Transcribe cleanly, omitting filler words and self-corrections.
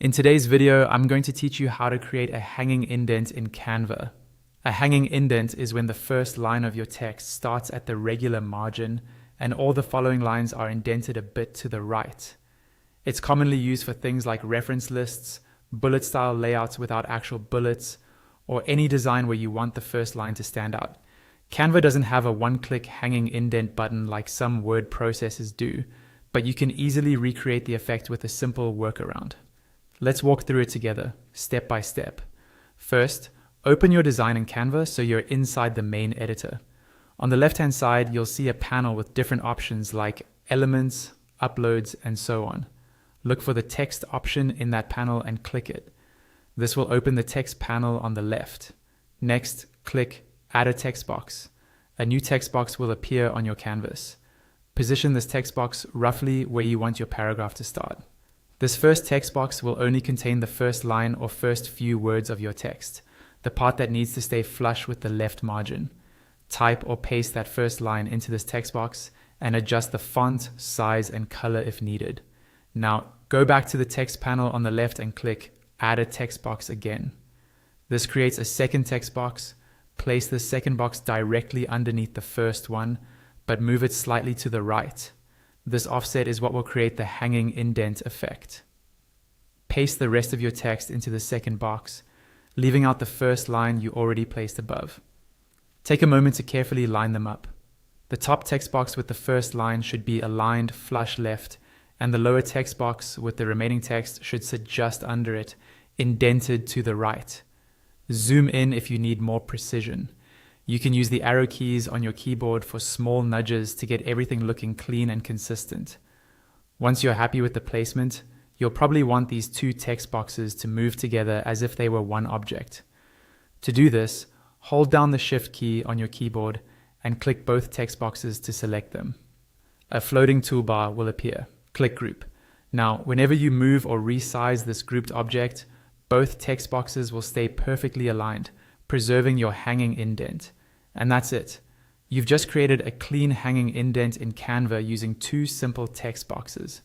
In today's video, I'm going to teach you how to create a hanging indent in Canva. A hanging indent is when the first line of your text starts at the regular margin and all the following lines are indented a bit to the right. It's commonly used for things like reference lists, bullet style layouts without actual bullets, or any design where you want the first line to stand out. Canva doesn't have a one-click hanging indent button like some word processors do, but you can easily recreate the effect with a simple workaround. Let's walk through it together, step by step. First, open your design in Canva so you're inside the main editor. On the left-hand side, you'll see a panel with different options like elements, uploads, and so on. Look for the text option in that panel and click it. This will open the text panel on the left. Next, click Add a text box. A new text box will appear on your canvas. Position this text box roughly where you want your paragraph to start. This first text box will only contain the first line or first few words of your text, the part that needs to stay flush with the left margin. Type or paste that first line into this text box and adjust the font, size, and color if needed. Now, go back to the text panel on the left and click Add a text box again. This creates a second text box. Place the second box directly underneath the first one, but move it slightly to the right. This offset is what will create the hanging indent effect. Paste the rest of your text into the second box, leaving out the first line you already placed above. Take a moment to carefully line them up. The top text box with the first line should be aligned flush left, and the lower text box with the remaining text should sit just under it, indented to the right. Zoom in if you need more precision. You can use the arrow keys on your keyboard for small nudges to get everything looking clean and consistent. Once you're happy with the placement, you'll probably want these two text boxes to move together as if they were one object. To do this, hold down the Shift key on your keyboard and click both text boxes to select them. A floating toolbar will appear. Click Group. Now, whenever you move or resize this grouped object, both text boxes will stay perfectly aligned, preserving your hanging indent. And that's it. You've just created a clean hanging indent in Canva using two simple text boxes.